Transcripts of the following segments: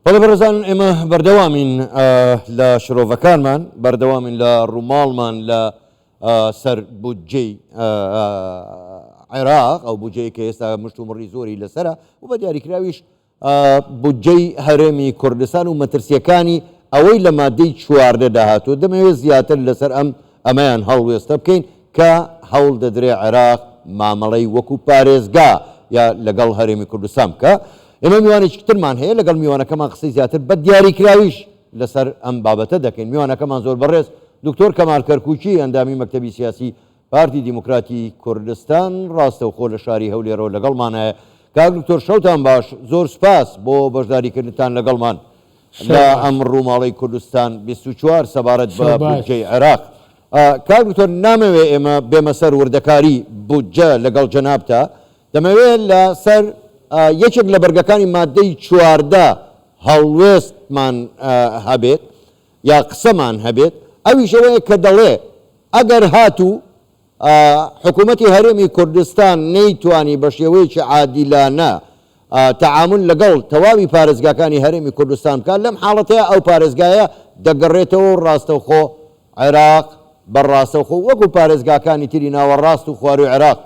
بەڵێ بەڕێزان ئێمە بەردەوامین لە شرۆڤەکانمان، بەردەوامین لە ڕووماڵمان لە سەر بودجەی عێراق ئەو بودجەی کە ئێستا مشت و مڕی زۆری لەسەرە و بە دیاریکراویش بودجەی هەرێمی کوردستان و مەترسیەکانی ئەوەی لە مادەی 14 داهاتوە دەمەوێت زیاتر لەسەر ئەمەیان هەڵوێستە بکەین کە هەوڵ دەدرێ عێراق مامەڵەی وەکو پارێزگا یا لەگەڵ هەرێمی کوردستان بکە. ئێمە میوانێکی ترمان هەیە لەگەڵ میوانەکەمان قسەی زیاتر بە دیاریکراویش لەسەر ئەم بابەتە دەکەین. میوانەکەمان زۆر بەڕێز دکتۆر کەمال کەرکووکی ئەندامی مەکتەبی سیاسی پارتی دیموکراتی کوردستان ڕاستەوخۆ لە شاری هەولێرەوە لەگەڵمانایە. کاک دکتۆر شەوتان باش، زۆر سپاس بۆ بەشداریکردنتان لەگەڵمان لە ئەم ڕووماڵەی کوردستان 24 سەبارەت بە بودجەی عێراق. کاک دکتۆر نامەوێت ئێمە بێمە سەر وردەکاری بودجە لەگەڵ جەنابتە، دەمەوێت لە سەر یەکێک لە بەرگەکانی مادەی 14 هەڵوێستمان هەبێت یا قسەمان هەبێت، ئەویش ئەوەیە کە دەڵێ ئەگەر هاتوو حکوومەتی هەرێمی کوردستان نەیتوانی بە شێوەیەکی عادیلانە تەعامل لەگەڵ تەواوی پارێزگاکانی هەرێمی کوردستان بکات، لەم حاڵەتەیە ئەو پارێزگایە دەگەڕێتەوە ڕاستەوخۆ عێراق بەڕاستەوخۆ وەکو پارێزگاکانی تری ناوەڕاست و خواروی عێراق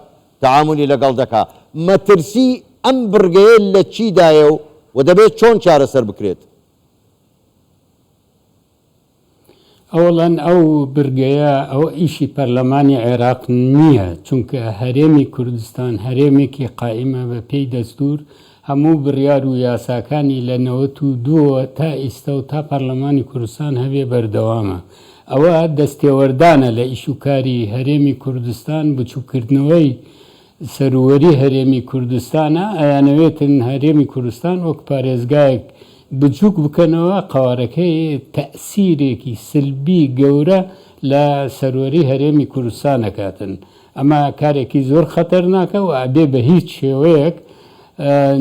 تەعاملی لەگەڵ دەکات. مەترسی ئەم بڕگەیە لە چیدایە و دەبێت چۆن چارەسەر بکرێت؟ ئەوڵەن ئەو برگەیە ئەو ئیشی پەرلەمانی عێراق نییە، چونکە هەرێمی کوردستان هەرێمێکی قائیمە بە پێی دەستور، هەموو بڕیار و یاساکانی لە 92 تا ئێستا و تا پەرلەمانی کوردستان هەبێ بەردەوامە. ئەوە دەستێوەردانە لە ئیشوکاری هەرێمی کوردستان، بچووکردنەوەی سەروەری هەرێمی کوردستانە ئەیانەوێتن هەرێمی کوردستان وەک پارێزگایەک بچووک بکەنەوە قوارەکەی تەسیرێکی سلبی گەورە لە سەروەری هەرێمی کوردستان دەکاتن. ئەمە کارێکی زۆر خەتەرناکە و ئەبێ بە هیچ شێوەیەک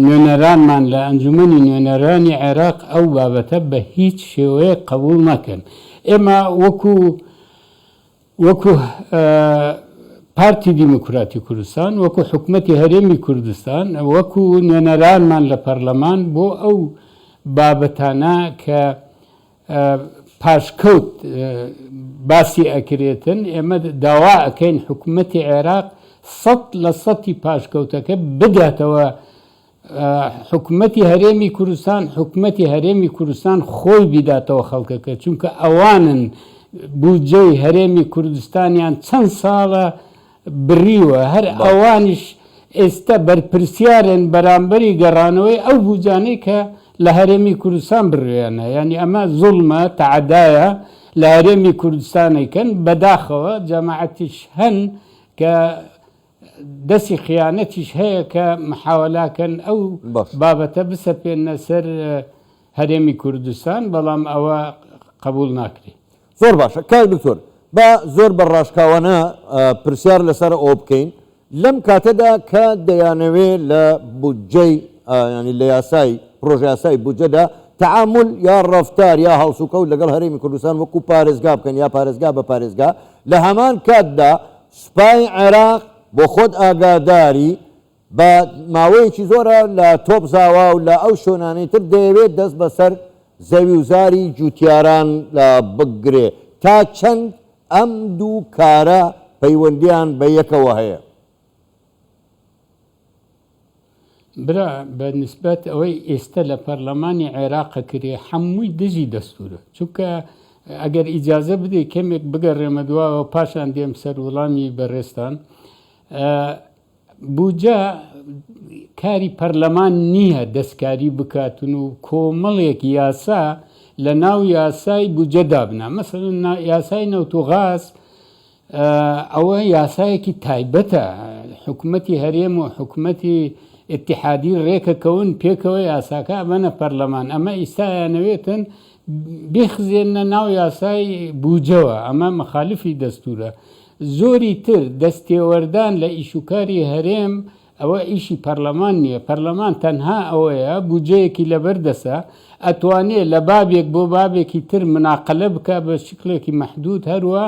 نوێنەرانمان لە ئەنجومەنی نوێنەرانی عێراق ئەو بابەتە بە هیچ شێوەیەک قبول نەکەن. ئێمە وەکو پارتی دیموکراتی کوردستان، وەکو حکوومەتی هەرێمی کوردستان، وەکو نوێنەرانمان لە پەرلەمان بۆ ئەو بابەتانە کە پاشکەوت باسی ئەکرێتن ئێمە داوا ئەەکەین حکوومەتی عێراق 100% پاشکەوتەکە بداتەوە حکوومەتی هەرێمی کوردستان، حکوومەتی هەرێمی کوردستان خۆی بیداتەوە خەڵکەکە، چونکە ئەوانن بودجەی هەرێمی کوردستانیان چەند ساڵە بڕیوە، هەر ئەوانیش ئێستا بەرپرسیارن بەرامبەری گەڕانەوەی ئەو بودجانەی کە لە هەرێمی کوردستان بڕوێنە. یعنی ئەمە زوڵمە تەعەدایە لە هەرێمی کوردستانێکن، بەداخەوە جەماعەتیش هەن کە دەستی خیانەتیش هەیە کە محاوەلاکەن ئەو بابەتە بسەپێنە سەر هەرێمی کوردستان، بەڵام ئەوە قبول ناکرێت. زۆر باشە کاک دکتۆر، بە زۆر بەڕاشکاوانە پرسیار لەسەر ئەو بکەین لەم کاتەدا کە دەیانەوێت لە بودجەی ینی لە یاسای پرۆژە یاسای بودجەدا تەعامل یا ڕەفتار یا هەڵسوکەوت لەگەڵ هەرێمی کوردستان وەکو پارێزگا بکەن یا پارێزگا بە پارێزگا، لە هەمان کاتدا سوپای عێراق بۆ خۆت ئاگاداری بە ماوەیەکی زۆرە لە تۆپزاوا و لە ئەو شوێنانەی تر دەیەوێت دەست بەسەر زەوی وزاری جوتیاران بگرێ. تا چەند ئەم دوو کارە پەیوەندیان بە یەکەوە هەیە؟ برا بە نسبەت ئەوەی ئێستا لە پەرلەمانی عێراقە کرێ هەمووی دژی دەستورە، چونکە ئەگەر ئیجازە بدێ کەمێک بگەڕێمە دواوە پاشان دێم سەر وەڵامی بەڕێستان. بودجە کاری پەرلەمان نییە دەستکاری بکاتون و کۆمەڵێک یاسا لە ناو یاسای بودجە دابنا. مەسەڵەن یاسای نەوتوغاز ئەوە یاسایەکی تایبەتە، حکوومەتی هەرێم و حکوومەتی ئیتحادی ڕێکەکەون پێکەوە یاساکە ئەمەنە پەرلەمان. ئەمە ئیسایانەوێتن بخزێنە ناو یاسای بودجەوە، ئەمە مخالفی دەستورە. زۆری تر دەستێوەردان لە ئیشوکاری هەرێم ئەوە ئیشی پەرلەمان نییە. پەرلەمان تەنها ئەوەیە بودجەیەکی لەبەردەسە ئەتوانێت لە بابێک بۆ بابێکی تر مناقلە بکە بە شکلێکی مەحدود، هەروە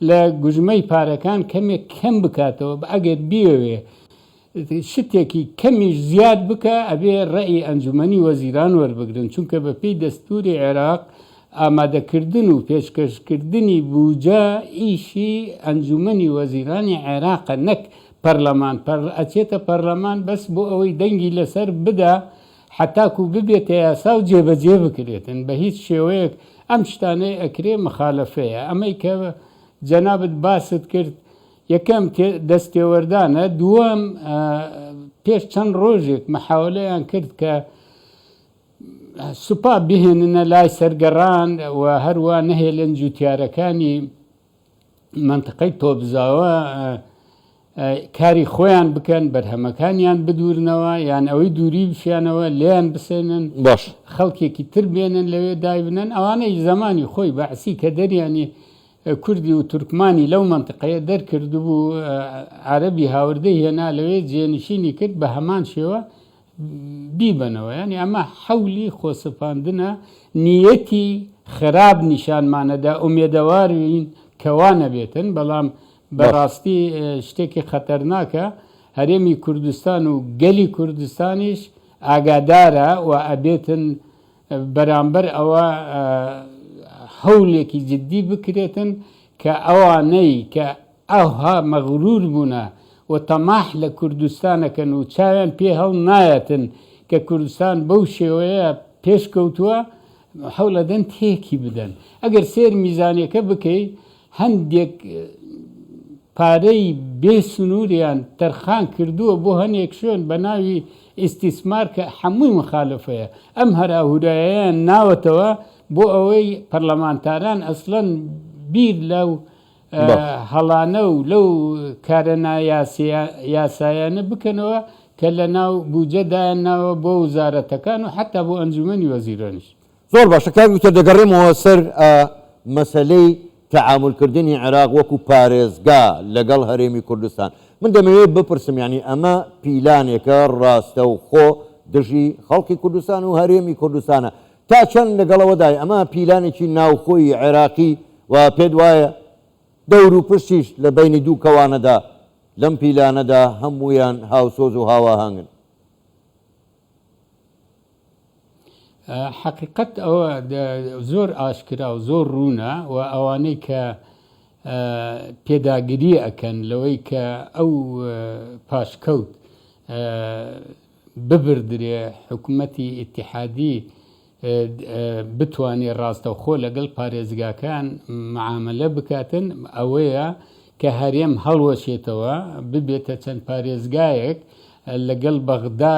لە گوژمەی پارەکان کەمێک کەم بکاتەوە. ئەگەر بیەوێ شتێکی کەمیش زیاد بکە ئەبێ ڕێی ئەنجومەنی وەزیران وەربگرن، چونکە بەپێی دەستوری عێراق ئامادەکردن و پێشکەشکردنی بوجە ئیشی ئەنجومەنی وەزیرانی عێراقە، نەک پەرلەمان. ئەچێتە پەرلەمان بەس بۆ ئەوەی دەنگی لەسەر بدا حتاکو ببێتە یاسا و جێبەجێ بکرێتن. بە هیچ شێوەیەک ئەم شتانەی ئەکرێ مخالەفەیە. ئەمەی کە جەنابەت باست کرد یەکەم دەستێوەردانە، دووەم پێش چەند ڕۆژێک مەحاولەیان کرد کە سوپا بهێننە لای سەرگەڕان و هەروە نەهێلن جوتیارەکانی منتقەی تۆبزاوە کاری خۆیان بکەن، بەرهەمەکانیان بدورنەوە، یان ئەوەی دووری بشیانەوە لیان بسێنن، باش خەڵکێکی تر بێنن لەوێ دایبنن. ئەوانەی زمانی خۆی بەعسی کە دەریانی کوردی و تورکمانی لەو منتقەیە دەرکردبوو، عەرەبی هاوردەی هێنا لەوێ جێنشینی کرد بە هەمان شێوە بیبنەوە. ینی ئەمە حەولی خۆسەپاندنە، نیەتی خراپ نیشانمانەدا، ئومێدەوارین کەوا نەبێتن. بەڵام بەڕاستی شتێکی خەتەرناکە. هەرێمی کوردستان و گەلی کوردستانیش ئاگادارە و ئەبێتن بەرامبەر ئەوە هەولێکی جددی بکرێتن کە ئەوانەی کە ئەوها مەغرور بوونە و تەماح لە کوردستانەکەن و چاویان پێ هەڵ نایەتن کە کوردستان بەو شێوەیە پێشکەوتووە، هەوڵەدەن تێکی بدەن. ئەگەر سێر میزانیەکە بکەی، هەندێک پارەی بێسنووریان تەرخان کردووە بۆ هەنێک شوێن بە ناوی ئیستیسمار کە هەمووی مخالفەیە. ئەم هەراهورایەیان ناوەتەوە بۆ ئەوەی پەرلەمانتاران ئەسڵەن بیر لەو هەڵانە و لەو کارە یاسایانە بکەنەوە کە لە ناو بوجەدایانناوە بۆ وزارەتەکان و حتا بۆ ئەنجومەنی وەزیرانیش. زۆر باشە کاک وتە دەگەڕێمەوە سەر مەسەلەی تەعاملکردنی عێراق وەکو پارێزگا لەگەڵ هەرێمی کوردستان. من دەمەوێت بپرسم، یعنی ئەمە پیلانێکە ڕاستە و خۆ دژی خەڵکی کوردستان و هەرێمی کوردستانە تا چەند لەگەڵەوەدای ئەمە پیلانێکی ناوخۆی عێراقی و پێت وایە دەور و پشتیش لە بینی دوو کەوانەدا لەم پیلانەدا هەمویان هاوسۆز و هاواهەنگن؟ حقیقت ئەوە زۆر ئاشکرا و زۆر ڕوونە و ئەوانەی کە پێداگیری ئەکەن لەوەی کە ئەو پاشکەوت ببردرێ حکوومەتی ئیتیحادی بتوانێت ڕاستەوخۆ لەگەڵ پارێزگاکان معاملە بکاتن، ئەوەیە کە هەرێم هەڵوەشێتەوە ببێتە چەند پارێزگایەک لەگەڵ بەغدا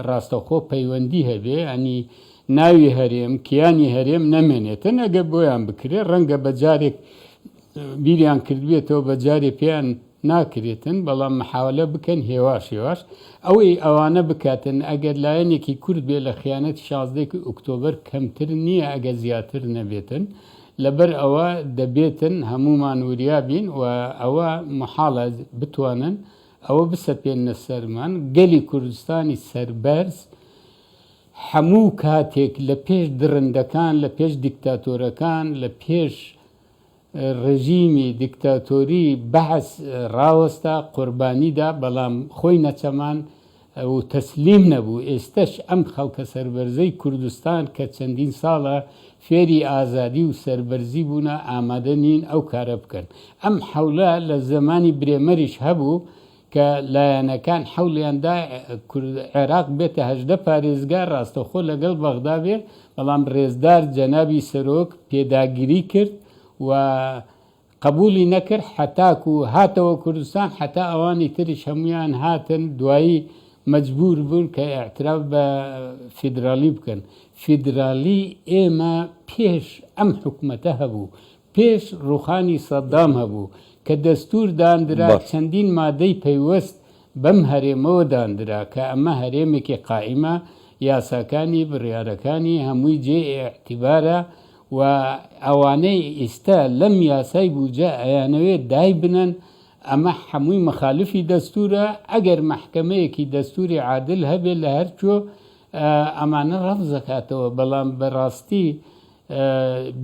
ڕاستەوخۆ پەیوەندی هەبێ، ئەنی ناوی هەرێم کیانی هەرێم نەمێنێتن. ئەگە بۆیان بکرێت ڕەنگە بەجارێک بیریان کردوێتەوە بەجارێ پێیان ناکرێتن، بەڵام محاولە بکەن هێواش هێواش ئەوەی ئەوانە بکاتن. ئەگەر لایەنێکی کورد بێ لە خیانەت 16 ئۆکتۆبەر کەمتر نییە ئەگە زیاتر نەبێتن، لەبەر ئەوە دەبێتن هەمومان وریابین و ئەوە محاڵە بتوانن ئەوە بسەپێنە سەرمان. گەلی کوردستانی سەربەرز هەموو کاتێک لە پێش درندەکان، لە پێش دیکتاتۆرەکان، لە پێش ڕژیمی دیکتاتۆری بەحث ڕاوەستا قوربانیدا، بەڵام خۆی نەچەمان و تەسلیم نەبوو. ئێستش ئەم خەڵکە سەربەرزەی کوردستان کە چەندین ساڵە فێری ئازادی و سەربەرزی بوونە ئامادە نین ئەو کارە بکەن. ئەم حەولە لە زمانی برێمەریش هەبوو کە لایەنەکان حەولیاندا عێراق بێتە 18 پارێزگا ڕاستەوخۆ لەگەڵ بەغدا بێ، بەڵام ڕێزدار جەنابی سەرۆک پێداگیری کرد و قبولی نەکرد حتاک و هاتەوە کوردستان، حتا ئەوانی تریش هەمویان هاتن دوایی مەجبور بوون کە ئاعتراف بە فیدرالی بکەن. فیدرالی ئێمە پێش ئەم حکومەتە هەبوو، پێش ڕوخانی سەدام هەبوو کە دەستور دانرا، چەندین مادەی پەیوەست بەم هەرێمەوە دانرا کە ئەمە هەرێمێکی قائیمە، یاساکانی بڕیارەکانی هەمووی جێ ئێعتیبارە و ئەوانەی ئێستا لەم یاسای بووجە ئەیانەوێت دای بنن، ئەمە هەمووی مخالفی دەستورە. ئەگەر محکەمەیەکی دەستوری عادل هەبێت لە هەرچۆ ئەمانە ڕەف دەکاتەوە، بەڵام بەڕاستی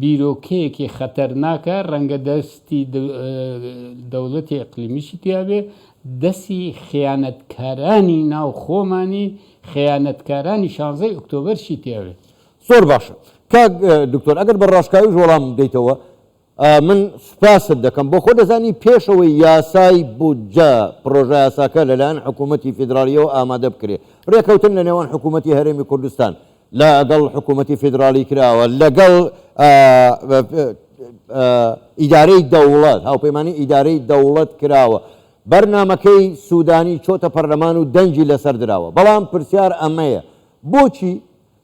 بیرۆکەیەکی خەتەرناکە، ڕەنگە دەستی دەوڵەتی ئەقلیمیشی تیاابێ، دەستی خیانەتکارانی ناو خۆمانی خیانەتکارانی 16 ئۆکتۆبەرشی تێوێت. زۆر باشە کاک دکتۆر ئەگەر بە ڕاشکاویش وەڵام دەیتەوە من سوپاست دەکەم بۆ خۆ دەزانی پێشەوەی یاسای بودجە پرۆژە یاساکە لەلایەن حکوومەتی فیدراالیەوە ئامادە بکرێت ڕێکەوتن لە نێوان حکوومەتی هەرێمی کوردستان لەگەڵ حکوومەتی فیدراالی کراوە لەگەڵ ئیدارەی دەوڵەت هاوپەیمانی ئیدارەی دەوڵەت کراوە بەرنامەکەی سوودانی چۆتە پەرلەمان و دەنجی لەسەر دراوە بەڵام پرسیار ئەمەیە بۆچی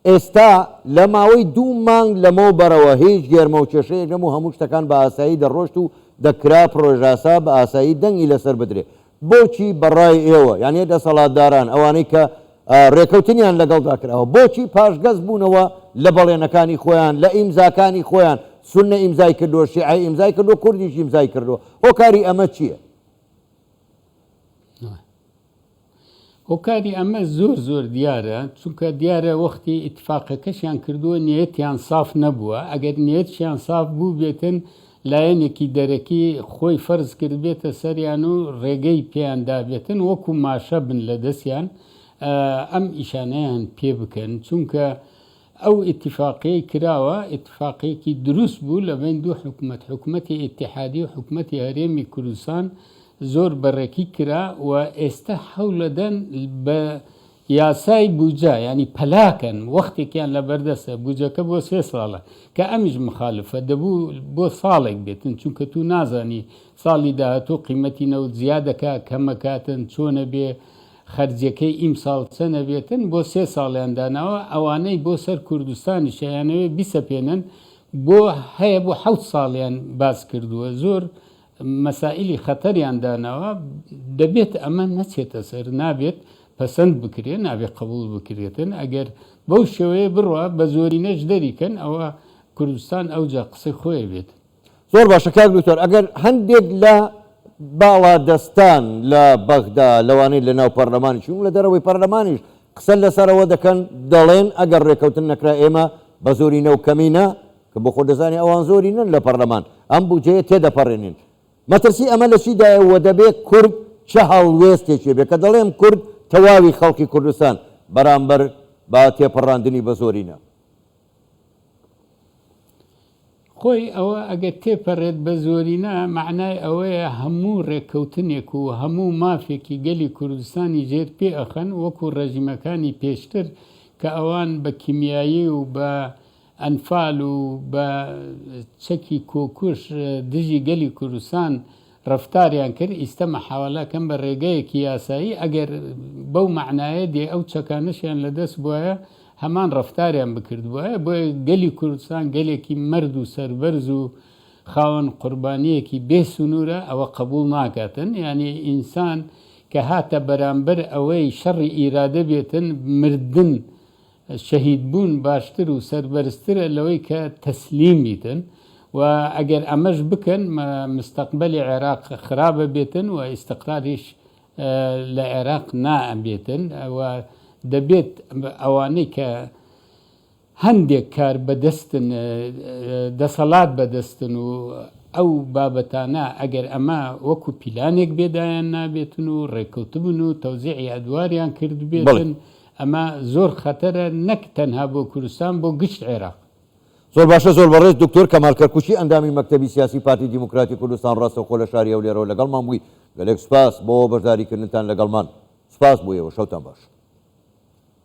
ئێستا لە ماوەی 2 مانگ لەمەوە بەرەوە هیچ گێرمە و کێشەیەک نەبوو هەموو شتەکان بە ئاسایی دەڕۆشت و دەکرا پرۆژاسا بە ئاسایی دەنگی لەسەر بدرێت بۆچی بەڕای ئێوە یانێ دەسەڵاتداران ئەوانەی کە ڕێکەوتنیان لەگەڵدا کراوە بۆچی پاشگەز بوونەوە لە بەڵێنەکانی خۆیان لە ئیمزاکانی خۆیان سونە ئیمزای کردووە شیعە ئیمزای کردووە کوردیش ئیمزای کردووە هۆکاری ئەمە چییە؟ هۆکاری ئەمە زۆر دیارە چونکە دیارە وەختی ئیتفاقەکەشیان کردووە نیەتیان ساف نەبووە ئەگەر نیەتشیان ساف بوو بێتن لایەنێکی دەرەکی خۆی فەرز کرد بێتە سەریان و ڕێگەی پێیاندا بێتن وەکو ماشە بن لە دەستیان ئەم ئیشانەیان پێ بکەن چونکە ئەو ئیتفاقی کراوە ئیتفاقێکی دروست بوو لە بین دوو حکوومەتی ئیتحادی و حکوومەتی هەرێمی کوردستان زۆر بەڕێکی کرا و ئێستا حەولەدەن بە یاسای بودجە ینی پەلاکەن وەختێکیان لە بەردەستە بودجەکە بۆ 3 ساڵە کە ئەمیش مخالفە دەبوو بۆ ساڵێک بێتن چونکە تو نازانی ساڵی داهاتوو قیمەتی نەوت زیادەکە کەمەکاتن چۆنە بێ خەرجەکەی ئیمساڵ چەنە بێتن بۆ 3 ساڵیان داناوە ئەوانەی بۆ سەر کوردستانی شەیانەوێ بیسەپێنن بۆ هەیە بۆ 7 ساڵیان باس کردووە زۆر مەسائلی خەتەریان داناوە دەبێت ئەمە نەچێتە سەر نابێت پەسەند بکرێت نابێت قبول بکرێتن ئەگەر بەو شێوەیە بڕوە بە زۆری نەش دەریکەن ئەوە کوردستان ئەوجا قسەی خۆی بێت. زۆر باشە کاک دکتۆر ئەگەر هەندێک لە باڵا دەستان لە بەغدا لەوانەی لە ناو پەرلەمانی چون لە دەرەوەی پەرلەمانیش قسە لەسەرەوە دەکەن دەڵێن ئەگەر ڕێکەوتن نەکرا ئێمە بە زۆری نەو کەمینە کە بۆ خۆ دەزانانی ئەوان زۆری نن لە پەرلەمان ئەم بودجەیە تێدەپەڕێنین مەترسی ئەمە لە چیدایەوە دەبێت کورد چه هەڵوێستێکی بێت کە دەڵێم کورد تەواوی خەڵکی کوردستان بەرامبەر با تێپەڕاندنی بە زۆرینە خۆی ئەوە ئەگەر تێپەڕێت بە زۆرینە معنای ئەوەیە هەموو ڕێککەوتنێک و هەموو مافێکی گەلی کوردستانی ژێر پێ ئەخەن وەکو ڕەژیمەکانی پێشتر کە ئەوان بە کیمیایی و بە ئەنفال و بە چەکی کۆکوش دژی گەلی کوردستان ڕفتاریان کرد ئیستا مەحاوەلاکەم بە ڕێگەیەکی یاسایی ئەگەر بەو معنایە دێ ئەو چەکانشیان لەدەست بواە هەمان ڕفتاریان بکردبووە بۆ گەلی کوردستان گەلێکی مرد و سەربەرز و خاوەن قوربانیەکی بێسنوورە ئەوە قبول ناکاتن یعنی ئینسان کە هاتە بەرامبەر ئەوەی شەڕی ئیرادە بێتن مردن شەهید بوون باشتر و سەربەرزترە لەوەی کە تەسلیم بیتن و ئەگەر ئەمەش بکەن مستەقبەلی عێراق خراپە بێتن و ئیستقراریش لە عێراق نائەبێتن و دەبێت ئەوانەی کە هەندێک کار بەدەستن دەسەڵات بەدەستن و ئەو بابەتانە ئەگەر ئەمە وەکو پیلانێک بێدایان نابێتن و ڕێککەوتبوون و تەوزیعی ئەدواریان کرد بێتن ئەمە زۆر خەتەرە نەک تەنها بۆ کوردستان بۆ گشت عێراق. زۆر باشە زۆر بەڕێز دکتۆر کەمال کەرکوچی ئەندامی مەکتەبی سیاسی پارتی دیموکراتی کوردستان ڕاستەوخۆ لە شاری ئەولێرەوە لەگەڵمان بووی گەلێک سوپاس بۆ بەشداریکردنتان لەگەڵمان سوپاس بوویەوە شەوتان باش.